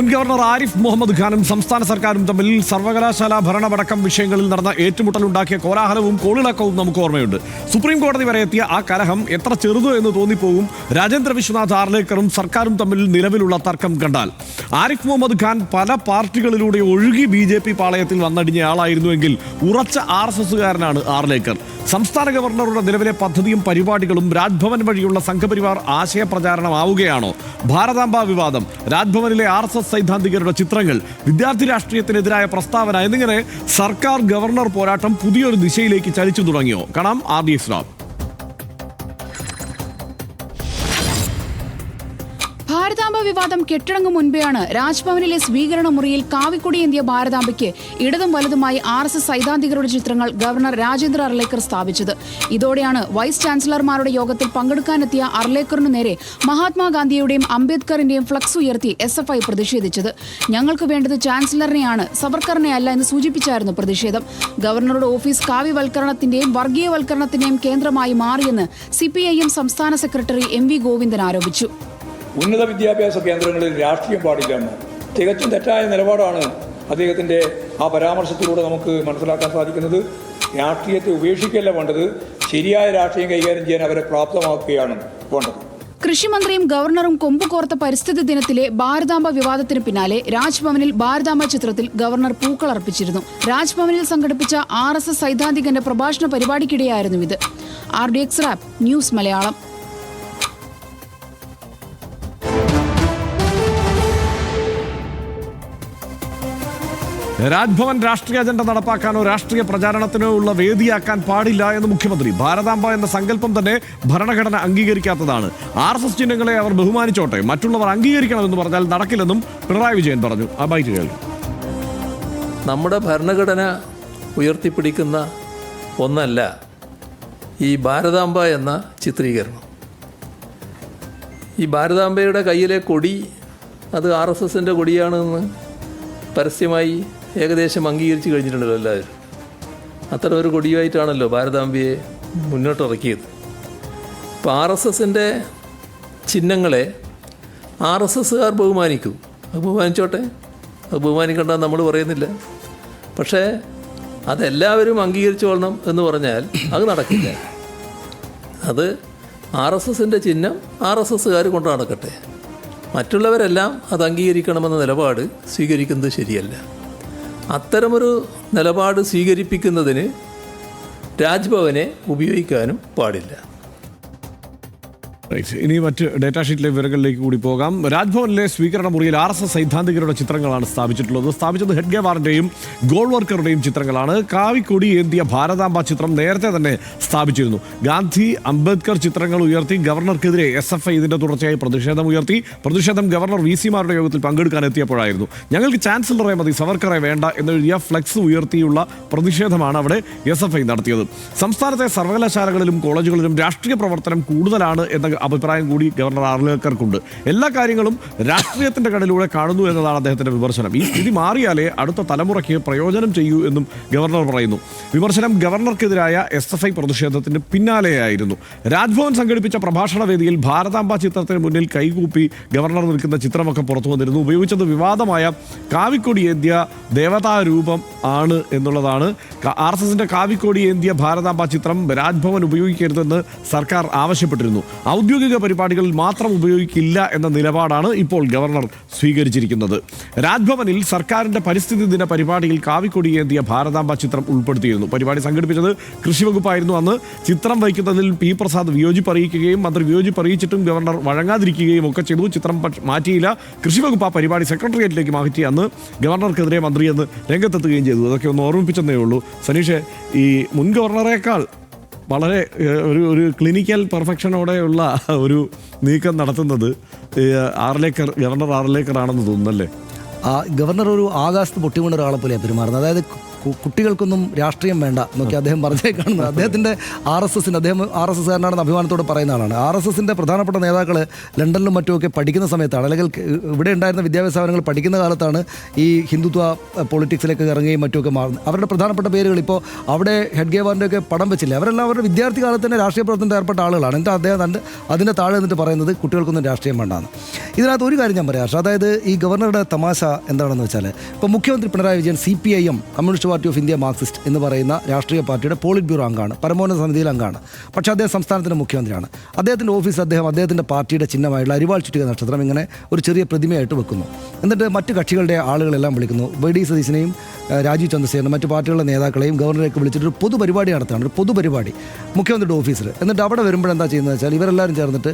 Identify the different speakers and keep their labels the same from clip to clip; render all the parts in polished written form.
Speaker 1: മുൻ ഗവർണർ ആരിഫ് മുഹമ്മദ് ഖാനും സംസ്ഥാന സർക്കാരും തമ്മിൽ സർവകലാശാല ഭരണമടക്കം വിഷയങ്ങളിൽ നടന്ന ഏറ്റുമുട്ടലുണ്ടാക്കിയ കോലാഹലവും കോളിളക്കവും നമുക്ക് ഓർമ്മയുണ്ട്. സുപ്രീം കോടതി വരെ എത്തിയ ആ കലഹം എത്ര ചെറുത് എന്ന് തോന്നിപ്പോകും രാജേന്ദ്ര വിശ്വനാഥ് ആർലേക്കറും സർക്കാരും തമ്മിൽ നിലവിലുള്ള തർക്കം കണ്ടാൽ. ആരിഫ് മുഹമ്മദ് ഖാൻ പല പാർട്ടികളിലൂടെ ഒഴുകി BJP പാളയത്തിൽ വന്നടിഞ്ഞയാളായിരുന്നുവെങ്കിൽ ഉറച്ച RSSകാരനാണ് ആർലേക്കർ. സംസ്ഥാന ഗവർണറുടെ നിലവിലെ പദ്ധതിയും പരിപാടികളും രാജ്ഭവൻ വഴിയുള്ള സംഘപരിവാർ ആശയപ്രചാരണമാവുകയാണോ? ഭാരതാംബ വിവാദം, രാജ്ഭവനിലെ RSS സൈദ്ധാന്തികരുടെ ചിത്രങ്ങൾ, വിദ്യാർത്ഥി രാഷ്ട്രീയത്തിനെതിരായ പ്രസ്താവന എന്നിങ്ങനെ സർക്കാർ ഗവർണർ പോരാട്ടം പുതിയൊരു ദിശയിലേക്ക് ചലിച്ചു തുടങ്ങിയോ? കാണാം RDX റാം.
Speaker 2: ഭാരതാംബ വിവാദം കെട്ടിടങ്ങും മുൻപെയാണ് രാജ്ഭവനിലെ സ്വീകരണ മുറിയിൽ കാവിക്കൊടിയേന്തിയ ഭാരതാംബയ്ക്ക് ഇടതും വലതുമായി RSS സൈദ്ധാന്തികരുടെ ചിത്രങ്ങൾ ഗവർണർ രാജേന്ദ്ര അർലേക്കർ സ്ഥാപിച്ചത്. ഇതോടെയാണ് വൈസ് ചാൻസലർമാരുടെ യോഗത്തിൽ പങ്കെടുക്കാനെത്തിയ അർലേക്കറിനു നേരെ മഹാത്മാഗാന്ധിയുടെയും അംബേദ്കറിന്റെയും ഫ്ലക്സ് ഉയർത്തി SFI പ്രതിഷേധിച്ചത്. ഞങ്ങൾക്ക് വേണ്ടത് ചാൻസലറിനെയാണ്, സവർക്കറിനെ അല്ല എന്ന് സൂചിപ്പിച്ചായിരുന്നു പ്രതിഷേധം. ഗവർണറുടെ ഓഫീസ് കാവ്യവൽക്കരണത്തിന്റെയും വർഗീയവൽക്കരണത്തിന്റെയും കേന്ദ്രമായി മാറിയെന്ന് CPIM സംസ്ഥാന സെക്രട്ടറി MV ഗോവിന്ദൻ ആരോപിച്ചു.
Speaker 3: ഉന്നത വിദ്യാഭ്യാസ കേന്ദ്രങ്ങളിൽ രാഷ്ട്രീയം പാടില്ലെന്ന് തികച്ചും തെറ്റായ നിലപാടാണ് അദ്ദേഹത്തിൻ്റെ ആ പരാമർശത്തിലൂടെ നമുക്ക് മനസ്സിലാക്കാൻ സാധിക്കുന്നത്. രാഷ്ട്രീയത്തെ ഉപേക്ഷിക്കല്ല വേണ്ടത്, ശരിയായ രാഷ്ട്രീയം കൈകാര്യം ചെയ്യാൻ അവരെ പ്രാപ്തമാക്കുകയാണ് വേണ്ടത്.
Speaker 2: കൃഷിമന്ത്രിയും ഗവർണറും കൊമ്പുകോർത്ത പരിസ്ഥിതി ദിനത്തിലെ ഭാരതാംബ വിവാദത്തിന് പിന്നാലെ രാജ്ഭവനിൽ ഭാരതാംബ ചിത്രത്തിൽ ഗവർണർ പൂക്കളർപ്പിച്ചിരുന്നു. രാജ്ഭവനിൽ സംഘടിപ്പിച്ച RSS സൈദ്ധാന്തികന്റെ പ്രഭാഷണ പരിപാടിക്കിടെയായിരുന്നു ഇത്. RDX rap news Malayalam.
Speaker 1: Raj Bhavan രാഷ്ട്രീയ അജണ്ട നടപ്പാക്കാനോ രാഷ്ട്രീയ പ്രചാരണത്തിനോ ഉള്ള വേദിയാക്കാൻ പാടില്ല എന്ന് മുഖ്യമന്ത്രി. ഭാരതാംബ എന്ന സങ്കല്പം തന്നെ ഭരണഘടന അംഗീകരിക്കാത്തതാണ്. RSS ചിഹ്നങ്ങളെ അവർ ബഹുമാനിച്ചോട്ടെ, മറ്റുള്ളവർ അംഗീകരിക്കണമെന്ന് പറഞ്ഞാൽ നടക്കില്ലെന്നും പിണറായി വിജയൻ പറഞ്ഞു. ആ ബൈറ്റ് കേൾക്കും.
Speaker 4: നമ്മുടെ ഭരണഘടന ഉയർത്തിപ്പിടിക്കുന്ന ഒന്നല്ല ഈ ഭാരതാംബ എന്ന ചിത്രീകരണം. ഈ ഭാരതാംബയുടെ കയ്യിലെ കൊടി അത് RSSൻ്റെ കൊടിയാണെന്ന് പരസ്യമായി ഏകദേശം അംഗീകരിച്ച് കഴിഞ്ഞിട്ടുണ്ടല്ലോ എല്ലാവരും. അത്തരം ഒരു കൊടിയായിട്ടാണല്ലോ ഭാരതാംബയെ മുന്നോട്ടിറക്കിയത്. ഇപ്പോൾ RSSൻ്റെ ചിഹ്നങ്ങളെ RSSകാർ ബഹുമാനിക്കും, അത് ബഹുമാനിച്ചോട്ടെ, അത് ബഹുമാനിക്കണ്ടെന്ന് നമ്മൾ പറയുന്നില്ല. പക്ഷേ അതെല്ലാവരും അംഗീകരിച്ചോളണം എന്ന് പറഞ്ഞാൽ അത് നടക്കില്ല. അത് RSSൻ്റെ ചിഹ്നം RSSകാർ കൊണ്ടു നടക്കട്ടെ, മറ്റുള്ളവരെല്ലാം അത് അംഗീകരിക്കണമെന്ന നിലപാട് സ്വീകരിക്കുന്നത് ശരിയല്ല. അത്തരമൊരു നിലപാട് സ്വീകരിപ്പിക്കുന്നതിന് രാജ്ഭവനെ ഉപയോഗിക്കാനും പാടില്ല.
Speaker 1: ഇനി മറ്റ് ഡേറ്റാ ഷീറ്റിലെ വിവരങ്ങളിലേക്ക് കൂടി പോകാം. രാജ്ഭവനിലെ സ്വീകരണ മുറിയിൽ RSS സൈദ്ധാന്തികരുടെ ചിത്രങ്ങളാണ് സ്ഥാപിച്ചത് ഹെഡ്ഗേവാറിന്റെയും ഗോൾവർക്കറുടെയും ചിത്രങ്ങളാണ്. കാവിക്കൊടി ഏന്തിയ ഭാരതാംബ ചിത്രം നേരത്തെ തന്നെ സ്ഥാപിച്ചിരുന്നു. ഗാന്ധി അംബേദ്കർ ചിത്രങ്ങൾ ഉയർത്തി ഗവർണർക്കെതിരെ SFI ഇതിന്റെ തുടർച്ചയായി പ്രതിഷേധം ഗവർണർ VCമാരുടെ യോഗത്തിൽ പങ്കെടുക്കാനെത്തിയപ്പോഴായിരുന്നു. ഞങ്ങൾക്ക് ചാൻസലറെ മതി, സവർക്കറെ വേണ്ട എന്നെഴുതിയ ഫ്ലെക്സ് ഉയർത്തിയുള്ള പ്രതിഷേധമാണ് അവിടെ SFI നടത്തിയത്. സംസ്ഥാനത്തെ സർവകലാശാലകളിലും കോളേജുകളിലും രാഷ്ട്രീയ പ്രവർത്തനം കൂടുതലാണ് എന്ന അഭിപ്രായം കൂടി ഗവർണർ ആർലേക്കർക്കുണ്ട്. എല്ലാ കാര്യങ്ങളും രാഷ്ട്രീയത്തിന്റെ കണ്ണിലൂടെ കാണുന്നു എന്നതാണ് അദ്ദേഹത്തിന്റെ വിമർശനം. ഈ സ്ഥിതി മാറിയാലേ അടുത്ത തലമുറയ്ക്ക് പ്രയോജനം ചെയ്യൂ എന്നും ഗവർണർ പറയുന്നു. വിമർശനം ഗവർണർക്കെതിരായ SFI പ്രതിഷേധത്തിന് പിന്നാലെയായിരുന്നു. രാജ്ഭവൻ സംഘടിപ്പിച്ച പ്രഭാഷണ വേദിയിൽ ഭാരതാംബ ചിത്രത്തിന് മുന്നിൽ കൈകൂപ്പി ഗവർണർ നിൽക്കുന്ന ചിത്രമൊക്കെ പുറത്തു വന്നിരുന്നു. ഉപയോഗിച്ചത് വിവാദമായ കാവിക്കൊടി ഏന്തിയ ദേവതാരൂപം ആണ് എന്നുള്ളതാണ്. RSSന്റെ കാവിക്കൊടി ഏന്തിയ ഭാരതാംബ ചിത്രം രാജ്ഭവൻ ഉപയോഗിക്കരുതെന്ന് സർക്കാർ ആവശ്യപ്പെട്ടിരുന്നു. ഔദ്യോഗിക പരിപാടികളിൽ മാത്രം ഉപയോഗിക്കില്ല എന്ന നിലപാടാണ് ഇപ്പോൾ ഗവർണർ സ്വീകരിച്ചിരിക്കുന്നത്. രാജ്ഭവനിൽ സർക്കാരിന്റെ പരിസ്ഥിതി ദിന പരിപാടിയിൽ കാവിക്കൊടി ഏന്തിയ ഭാരതാംബ ചിത്രം ഉൾപ്പെടുത്തിയിരുന്നു. പരിപാടി സംഘടിപ്പിച്ചത് കൃഷി വകുപ്പായിരുന്നു. അന്ന് ചിത്രം വയ്ക്കുന്നതിൽ P പ്രസാദ് വിയോജിപ്പ് അറിയിക്കുകയും മന്ത്രി വിയോജിപ്പ് അറിയിച്ചിട്ടും ഗവർണർ വഴങ്ങാതിരിക്കുകയും ഒക്കെ ചെയ്തു. ചിത്രം മാറ്റിയില്ല. കൃഷി വകുപ്പ് ആ പരിപാടി സെക്രട്ടേറിയറ്റിലേക്ക് മാറ്റി അന്ന് ഗവർണർക്കെതിരെ മന്ത്രി എന്ന് രംഗത്തെത്തുകയും ചെയ്തു. അതൊക്കെ ഒന്ന് ഓർമ്മിപ്പിച്ചെന്നേ ഉള്ളൂ. സനീഷ്, ഈ മുൻ ഗവർണറേക്കാൾ വളരെ ഒരു ക്ലിനിക്കൽ പെർഫെക്ഷനോടെയുള്ള ഒരു നീക്കം നടത്തുന്നത് ഗവർണർ ആർലേക്കർ ആണെന്ന് തോന്നുന്നല്ലേ?
Speaker 5: ഗവർണർ ഒരു ആകാശത്ത് പൊട്ടിക്കൊണ്ട ഒരാളെ പോലെ പെരുമാറുന്നത്. അതായത് കുട്ടികൾക്കൊന്നും രാഷ്ട്രീയം വേണ്ട എന്നൊക്കെ അദ്ദേഹം പറഞ്ഞേക്കാണെന്ന് അദ്ദേഹത്തിൻ്റെ അദ്ദേഹം RSSകാരനാണെന്ന് അഭിമാനത്തോടെ പറയുന്ന ആളാണ്. RSSൻ്റെ പ്രധാനപ്പെട്ട നേതാക്കൾ ലണ്ടനിലും മറ്റുമൊക്കെ പഠിക്കുന്ന സമയത്താണ്, അല്ലെങ്കിൽ ഇവിടെ ഉണ്ടായിരുന്ന വിദ്യാഭ്യാസ സ്ഥാപനങ്ങൾ പഠിക്കുന്ന കാലത്താണ് ഈ ഹിന്ദുത്വ പൊളിറ്റിക്സിലേക്ക് ഇറങ്ങുകയും മറ്റുമൊക്കെ മാറുന്നത്. അവരുടെ പ്രധാനപ്പെട്ട പേരുകൾ ഇപ്പോൾ അവിടെ ഹെഡ്ഗേവാറിൻ്റെയൊക്കെ പടം വെച്ചില്ലേ, അവരെല്ലാം അവരുടെ വിദ്യാർത്ഥി കാലത്ത് തന്നെ രാഷ്ട്രീയ പ്രവർത്തനത്തിൽ ഏർപ്പെട്ട ആളുകളാണ്. എന്നിട്ട് അദ്ദേഹം അതിൻ്റെ താഴെ നിന്നിട്ട് പറയുന്നത് കുട്ടികൾക്കൊന്നും രാഷ്ട്രീയം വേണ്ടാന്ന്. ഇതിനകത്ത് ഒരു കാര്യം ഞാൻ പറയാം, അതായത് ഈ ഗവർണറുടെ തമാശ എന്താണെന്ന് വെച്ചാൽ, ഇപ്പോൾ മുഖ്യമന്ത്രി Pinarayi Vijayan CPIM communist party of India Marxist എന്ന് പറയുന്ന രാഷ്ട്രീയ പാർട്ടിയുടെ പോളിറ്റ് ബ്യൂറോ അംഗമാണ്, പരമോന്നത സമിതിയിൽ അംഗമാണ്. പക്ഷേ അദ്ദേഹം സംസ്ഥാനത്തിൻ്റെ മുഖ്യമന്ത്രിയാണ്. അദ്ദേഹത്തിൻ്റെ ഓഫീസ് അദ്ദേഹത്തിൻ്റെ പാർട്ടിയുടെ ചിഹ്നമായിട്ടുള്ള അരിവാൾ ചുറ്റിക നക്ഷത്രം ഇങ്ങനെ ഒരു ചെറിയ പ്രതിമയായിട്ട് വെക്കുന്നു. എന്നിട്ട് മറ്റ് കക്ഷികളുടെ ആളുകളെല്ലാം വിളിക്കുന്നു. VD സതീശനെയും രാജീവ് ചന്ദ്രശേഖരനും മറ്റു പാർട്ടികളുടെ നേതാക്കളെയും ഗവർണറേക്ക് വിളിച്ചിട്ടൊരു പൊതുപരിപാടി നടത്തുകയാണ്, ഒരു പൊതുപരിപാടി മുഖ്യമന്ത്രിയുടെ ഓഫീസിൽ. എന്നിട്ട് അവിടെ വരുമ്പോഴെന്താ ചെയ്യുന്നത് വെച്ചാൽ, ഇവരെല്ലാവരും ചേർന്നിട്ട്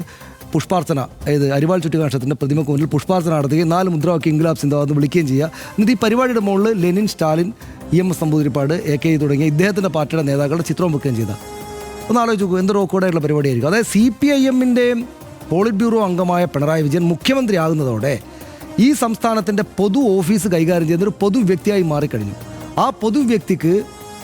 Speaker 5: പുഷ്പാർച്ചന, അതായത് അരിവാൾ ചുറ്റിക നക്ഷത്രത്തിൻ്റെ പ്രതിമയ്ക്ക് മുന്നിൽ പുഷ്പാർച്ചന നടത്തുകയും 4 മുദ്രാവാക്യം ഇൻക്ലാബ് സിന്ദാബാദ് വിളിക്കുകയും ചെയ്യുക. എന്നിട്ട് ഈ പരിപാടിയുടെ മുകളിൽ Lenin, Stalin, EMS Namboodiripad, AK തുടങ്ങിയ ഇദ്ദേഹത്തിൻ്റെ പാർട്ടിയുടെ നേതാക്കളുടെ ചിത്രം വെക്കുകയും ചെയ്ത. ഒന്ന് ആലോചിച്ച് നോക്കൂ, എന്തൊരു ഓക്കോടായിട്ടുള്ള പരിപാടിയായിരിക്കും. അതായത് CPIMൻ്റെ പോളിറ്റ് ബ്യൂറോ അംഗമായ പിണറായി വിജയൻ മുഖ്യമന്ത്രി ആകുന്നതോടെ ഈ സംസ്ഥാനത്തിൻ്റെ പൊതു ഓഫീസ് കൈകാര്യം ചെയ്യുന്നൊരു പൊതു വ്യക്തിയായി മാറിക്കഴിഞ്ഞു. ആ പൊതു വ്യക്തിക്ക്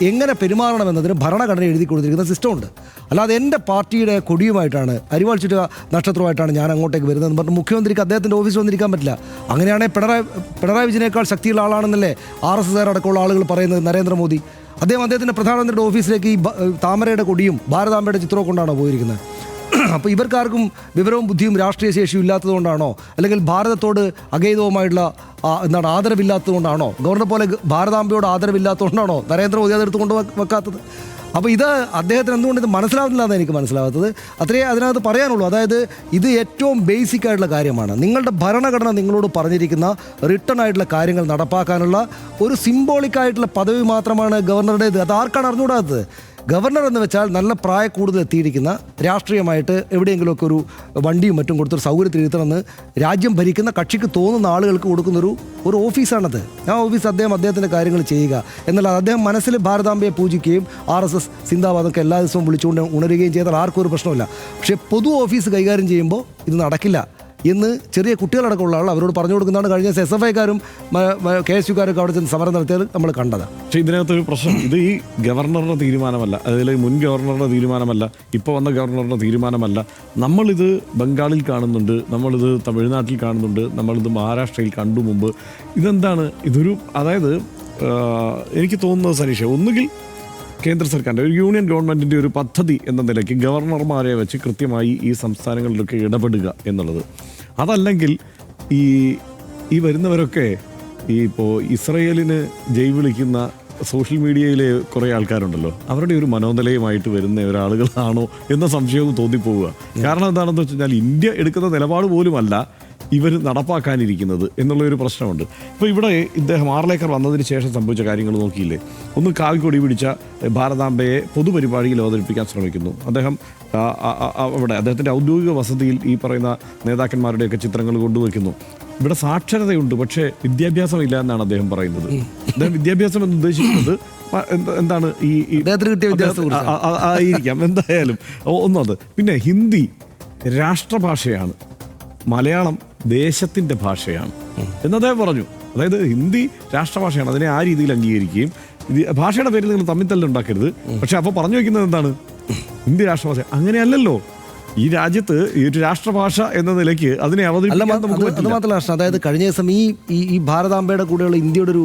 Speaker 5: എങ്ങനെ പെരുമാറണമെന്നതിന് ഭരണഘടന എഴുതി കൊടുത്തിരിക്കുന്ന സിസ്റ്റമുണ്ട്. അല്ലാതെ എൻ്റെ പാർട്ടിയുടെ കൊടിയുമായിട്ടാണ്, അരിവാൾ ചുറ്റുക നക്ഷത്രമായിട്ടാണ് ഞാൻ അങ്ങോട്ടേക്ക് വരുന്നതെന്ന് പറഞ്ഞ് മുഖ്യമന്ത്രിക്ക് അദ്ദേഹത്തിൻ്റെ ഓഫീസിൽ വന്നിരിക്കാൻ പറ്റില്ല. അങ്ങനെയാണെങ്കിൽ പിണറായി വിജയനേക്കാൾ ശക്തിയുള്ള ആളാണെന്നല്ലേ RSSകാർ അടക്കമുള്ള ആളുകൾ പറയുന്നത്. നരേന്ദ്രമോദി അദ്ദേഹത്തിൻ്റെ പ്രധാനമന്ത്രിയുടെ ഓഫീസിലേക്ക് ഈ താമരയുടെ കൊടിയും ഭാരതാംബയുടെ ചിത്രവും കൊണ്ടാണോ പോയിരിക്കുന്നത്? അപ്പോൾ ഇവർക്കാർക്കും വിവരവും ബുദ്ധിയും രാഷ്ട്രീയ ശേഷിയും ഇല്ലാത്തതുകൊണ്ടാണോ, അല്ലെങ്കിൽ ഭാരതത്തോട് അഗൈതവുമായിട്ടുള്ള ആദരവില്ലാത്തതുകൊണ്ടാണോ, ഗവർണർ പോലെ ഭാരതാംബയോട് ആദരവില്ലാത്തതുകൊണ്ടാണോ നരേന്ദ്രമോദി അതെടുത്ത് കൊണ്ട് വെക്കാത്തത്? അപ്പോൾ ഇത് അദ്ദേഹത്തിന് എന്തുകൊണ്ട് ഇത് മനസ്സിലാവുന്നില്ല എന്നാണ് എനിക്ക് മനസ്സിലാവാത്തത്. അത്രയേ അതിനകത്ത് പറയാനുള്ളൂ. അതായത് ഇത് ഏറ്റവും ബേസിക് ആയിട്ടുള്ള കാര്യമാണ്. നിങ്ങളുടെ ഭരണഘടന നിങ്ങളോട് പറഞ്ഞിരിക്കുന്ന റിട്ടേൺ ആയിട്ടുള്ള കാര്യങ്ങൾ നടപ്പാക്കാനുള്ള ഒരു സിംബോളിക് ആയിട്ടുള്ള പദവി മാത്രമാണ് ഗവർണറുടേത്. അത് ആർക്കാണ് അറിഞ്ഞുകൂടാത്തത്? ഗവർണർ എന്ന് വെച്ചാൽ നല്ല പ്രായ കൂടുതൽ എത്തിയിരിക്കുന്ന, രാഷ്ട്രീയമായിട്ട് എവിടെയെങ്കിലുമൊക്കെ ഒരു വണ്ടിയും മറ്റും കൊടുത്തൊരു സൗകര്യത്തിൽ ഇരുത്തണമെന്ന് രാജ്യം ഭരിക്കുന്ന കക്ഷിക്ക് തോന്നുന്ന ആളുകൾക്ക് കൊടുക്കുന്നൊരു ഓഫീസാണത്. ആ ഓഫീസ് അദ്ദേഹത്തിൻ്റെ കാര്യങ്ങൾ ചെയ്യുക എന്നല്ല, അദ്ദേഹം മനസ്സിൽ ഭാരതാംബയെ പൂജിക്കുകയും RSS സിന്ദാബാദൊക്കെ എല്ലാ ദിവസവും വിളിച്ചുകൊണ്ട് ഉണരുകയും ചെയ്താൽ ആർക്കും ഒരു പ്രശ്നമില്ല. പക്ഷേ പൊതു ഓഫീസ് കൈകാര്യം ചെയ്യുമ്പോൾ ഇത് നടക്കില്ല എന്ന് ചെറിയ കുട്ടികളടക്കമുള്ള ആൾ അവരോട് പറഞ്ഞു കൊടുക്കുന്നതാണ്. കഴിഞ്ഞ SFIക്കാരും KSUക്കാരൊക്കെ അവിടെ ചെന്ന് സമരം നടത്തിയത് നമ്മൾ കണ്ടതാണ്.
Speaker 1: പക്ഷേ ഇതിനകത്തൊരു പ്രശ്നം, ഇത് ഈ ഗവർണറുടെ തീരുമാനമല്ല, അതിൽ മുൻ ഗവർണറുടെ തീരുമാനമല്ല, ഇപ്പോൾ വന്ന ഗവർണറുടെ തീരുമാനമല്ല. നമ്മളിത് ബംഗാളിൽ കാണുന്നുണ്ട്, നമ്മളിത് തമിഴ്നാട്ടിൽ കാണുന്നുണ്ട്, നമ്മളിത് മഹാരാഷ്ട്രയിൽ കണ്ടു മുമ്പ്. ഇതെന്താണ് അതായത് എനിക്ക് തോന്നുന്നത് സനീഷ, ഒന്നുകിൽ കേന്ദ്ര സർക്കാരിൻ്റെ ഒരു യൂണിയൻ ഗവൺമെൻറ്റിൻ്റെ ഒരു പദ്ധതി എന്ന നിലയ്ക്ക് ഗവർണർമാരെ വെച്ച് കൃത്യമായി ഈ സംസ്ഥാനങ്ങളിലൊക്കെ ഇടപെടുക എന്നുള്ളത്, അതല്ലെങ്കിൽ ഈ വരുന്നവരൊക്കെ ഇപ്പോൾ ഇസ്രയേലിന് ജയ് വിളിക്കുന്ന സോഷ്യൽ മീഡിയയിലെ കുറേ ആൾക്കാരുണ്ടല്ലോ, അവരുടെ ഒരു മനോനിലയുമായിട്ട് വരുന്ന ഒരാളുകളാണോ എന്ന സംശയവും തോന്നിപ്പോവുക. കാരണം എന്താണെന്ന് വെച്ച് കഴിഞ്ഞാൽ ഇന്ത്യ എടുക്കുന്ന നിലപാട് പോലുമല്ല ഇവർ നടപ്പാക്കാനിരിക്കുന്നത് എന്നുള്ളൊരു പ്രശ്നമുണ്ട്. ഇപ്പോൾ ഇവിടെ ഇദ്ദേഹം ആർലേക്കർ വന്നതിന് ശേഷം സംഭവിച്ച കാര്യങ്ങൾ നോക്കിയില്ലേ? ഒന്ന് കാവിക്കൊടി പിടിച്ച ഭാരതാംബയെ പൊതുപരിപാടിയിൽ അവതരിപ്പിക്കാൻ ശ്രമിക്കുന്നു. അദ്ദേഹം അവിടെ അദ്ദേഹത്തിൻ്റെ ഔദ്യോഗിക വസതിയിൽ ഈ പറയുന്ന നേതാക്കന്മാരുടെയൊക്കെ ചിത്രങ്ങൾ കൊണ്ടുവയ്ക്കുന്നു. ഇവിടെ സാക്ഷരതയുണ്ട്, പക്ഷേ വിദ്യാഭ്യാസം ഇല്ല എന്നാണ് അദ്ദേഹം പറയുന്നത്. അദ്ദേഹം വിദ്യാഭ്യാസം എന്ന് ഉദ്ദേശിക്കുന്നത് എന്താണ്? ആയിരിക്കാം എന്തായാലും ഒന്നത്. പിന്നെ ഹിന്ദി രാഷ്ട്രഭാഷയാണ്, മലയാളം ദേശത്തിൻ്റെ ഭാഷയാണ് എന്നദ്ദേഹം പറഞ്ഞു. അതായത് ഹിന്ദി രാഷ്ട്രഭാഷയാണ്, അതിനെ ആ രീതിയിൽ അംഗീകരിക്കുകയും ഭാഷയുടെ പേരിൽ നിങ്ങൾ തമ്മിൽ തല്ല് ഉണ്ടാക്കരുത്. പക്ഷെ അപ്പോൾ പറഞ്ഞു വയ്ക്കുന്നത് എന്താണ്? ഹിന്ദി രാഷ്ട്രഭാഷ. അങ്ങനെയല്ലല്ലോ. ഈ രാജ്യത്ത് ഈ ഒരു രാഷ്ട്രഭാഷ എന്ന നിലയ്ക്ക് അതിനെ അവതരിപ്പിക്കാൻ നമുക്ക് പറ്റില്ല.
Speaker 5: മാത്രമല്ല, അതായത് കഴിഞ്ഞ ദിവസം ഈ ഭാരതാംബയുടെ കൂടെയുള്ള ഇന്ത്യയുടെ ഒരു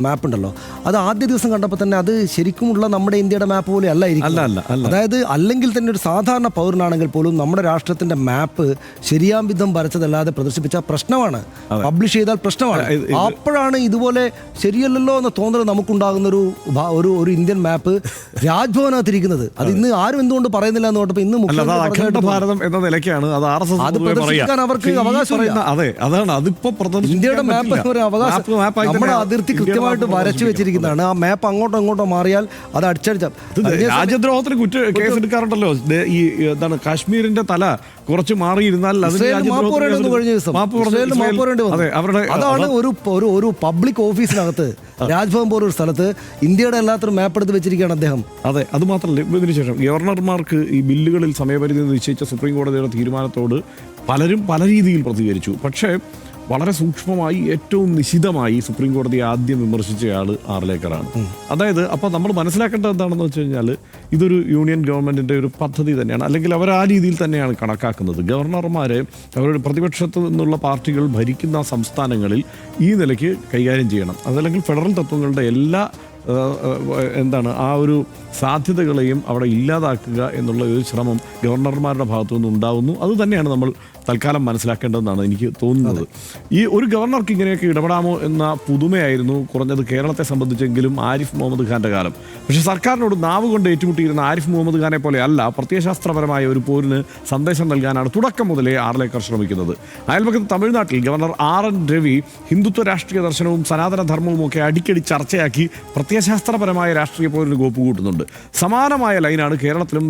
Speaker 5: മാപ്പ് ഉണ്ടല്ലോ, അത് ആദ്യ ദിവസം കണ്ടപ്പോൾ തന്നെ അത് ശരിക്കുമുള്ള നമ്മുടെ ഇന്ത്യയുടെ മാപ്പ് പോലെ അല്ല ഇരിക്കും. അതായത് അല്ലെങ്കിൽ തന്നെ ഒരു സാധാരണ പൗരനാണെങ്കിൽ പോലും നമ്മുടെ രാഷ്ട്രത്തിന്റെ മാപ്പ് ശരിയാം വിധം വരച്ചതല്ലാതെ പ്രദർശിപ്പിച്ച പ്രശ്നമാണ്, പബ്ലിഷ് ചെയ്താൽ പ്രശ്നമാണ്. അപ്പോഴാണ് ഇതുപോലെ ശരിയല്ലല്ലോ എന്ന തോന്നൽ നമുക്കുണ്ടാകുന്ന ഒരു ഇന്ത്യൻ മാപ്പ് രാജ്ഭവനകത്തിരിക്കുന്നത്. അത് ഇന്ന് ആരും എന്തുകൊണ്ട് പറയുന്നില്ല എന്ന് പറഞ്ഞപ്പോൾ ഇന്ന്
Speaker 1: അഖണ്ഡ ഭാരതം എന്ന നിലയ്ക്കാണ് അത്
Speaker 5: പ്രദർശിപ്പിക്കാൻ അവർക്ക് അവകാശമില്ല.
Speaker 1: അതെ, അതാണ് അതിപ്പോ
Speaker 5: ഇന്ത്യയുടെ മാപ്പ് ഒരു അവകാശം നമ്മുടെ അതിർത്തി കൃത്യമായിട്ട് വരച്ചു വെച്ചിരിക്കുന്നതാണ്. ആ മാപ്പ് അങ്ങോട്ടോ ഇങ്ങോട്ടോ മാറിയാൽ അത് അടിച്ചടിച്ച
Speaker 1: രാജ്യദ്രോഹത്തിന് കേസെടുക്കാറുണ്ടല്ലോ. ഈ എന്താണ് കാശ്മീരിന്റെ തല കുറച്ച് മാറിയിരുന്നാൽ
Speaker 5: അതാണ് ഒരു പബ്ലിക് ഓഫീസിനകത്ത് രാജ്ഭവൻ പോലൊരു സ്ഥലത്ത് ഇന്ത്യയുടെ എല്ലാത്തിനും മാപ്പ് എടുത്ത് വെച്ചിരിക്കുകയാണ് അദ്ദേഹം.
Speaker 1: അതെ, അത് മാത്രമല്ല, ഇതിനുശേഷം ഗവർണർമാർക്ക് ഈ ബില്ലുകളിൽ സമയപരിധി നിശ്ചയിച്ച സുപ്രീം കോടതിയുടെ തീരുമാനത്തോട് പലരും പല രീതിയിൽ പ്രതികരിച്ചു. പക്ഷേ വളരെ സൂക്ഷ്മമായി ഏറ്റവും നിശിതമായി സുപ്രീം കോടതിയെ ആദ്യം വിമർശിച്ചയാൾ ആർലേക്കറാണ്. അതായത് അപ്പോൾ നമ്മൾ മനസ്സിലാക്കേണ്ടത് എന്താണെന്ന് വെച്ച് കഴിഞ്ഞാൽ ഇതൊരു യൂണിയൻ ഗവൺമെൻറ്റിൻ്റെ ഒരു പദ്ധതി തന്നെയാണ്, അല്ലെങ്കിൽ അവർ ആ രീതിയിൽ തന്നെയാണ് കണക്കാക്കുന്നത്. ഗവർണർമാരെ അവരുടെ പ്രതിപക്ഷത്ത് നിന്നുള്ള പാർട്ടികൾ ഭരിക്കുന്ന സംസ്ഥാനങ്ങളിൽ ഈ നിലയ്ക്ക് കൈകാര്യം ചെയ്യണം. അതല്ലെങ്കിൽ ഫെഡറൽ തത്വങ്ങളുടെ എല്ലാ ആ ഒരു സാധ്യതകളെയും അവിടെ ഇല്ലാതാക്കുക എന്നുള്ള ഒരു ശ്രമം ഗവർണർമാരുടെ ഭാഗത്തു നിന്ന് ഉണ്ടാകുന്നു. അത് തന്നെയാണ് നമ്മൾ തൽക്കാലം മനസ്സിലാക്കേണ്ടതെന്നാണ് എനിക്ക് തോന്നുന്നത്. ഈ ഒരു ഗവർണർക്ക് ഇങ്ങനെയൊക്കെ ഇടപെടാമോ എന്ന പുതുമയായിരുന്നു കുറഞ്ഞത് കേരളത്തെ സംബന്ധിച്ചെങ്കിലും ആരിഫ് മുഹമ്മദ് ഖാൻ്റെ കാലം. പക്ഷേ സർക്കാരിനോട് നാവ് കൊണ്ട് ഏറ്റുമുട്ടിയിരുന്ന ആരിഫ് മുഹമ്മദ് ഖാനെ പോലെ അല്ല, പ്രത്യയശാസ്ത്രപരമായ ഒരു പോരിന് സന്ദേശം നൽകാനാണ് തുടക്കം മുതലേ ആർലേക്കർ ശ്രമിക്കുന്നത്. അയൽപക്കത്ത് തമിഴ്നാട്ടിൽ ഗവർണർ RN രവി ഹിന്ദുത്വ രാഷ്ട്രീയ ദർശനവും സനാതന ധർമ്മവും ഒക്കെ അടിക്കടി ചർച്ചയാക്കി പ്രത്യയശാസ്ത്രപരമായ രാഷ്ട്രീയ പോരിന് കോപ്പ് കൂട്ടുന്നുണ്ട്. സമാനമായ ലൈനാണ് കേരളത്തിലും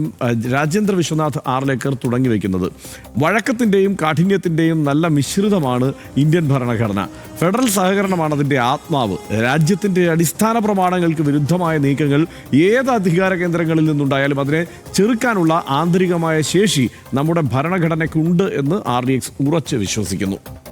Speaker 1: രാജേന്ദ്ര വിശ്വനാഥ് ആർലേക്കർ തുടങ്ങി വയ്ക്കുന്നത്. വഴക്കത്തിൻ്റെയും കാഠിന്യത്തിൻ്റെയും നല്ല മിശ്രിതമാണ് ഇന്ത്യൻ ഭരണഘടന. ഫെഡറൽ സഹകരണമാണ് അതിൻ്റെ ആത്മാവ്. രാജ്യത്തിൻ്റെ അടിസ്ഥാന പ്രമാണങ്ങൾക്ക് വിരുദ്ധമായ നീക്കങ്ങൾ ഏത് അധികാര കേന്ദ്രങ്ങളിൽ നിന്നുണ്ടായാലും അതിനെ ചെറുക്കാനുള്ള ആന്തരികമായ ശേഷി നമ്മുടെ ഭരണഘടനയ്ക്കുണ്ട് എന്ന് RDX ഉറച്ച് വിശ്വസിക്കുന്നു.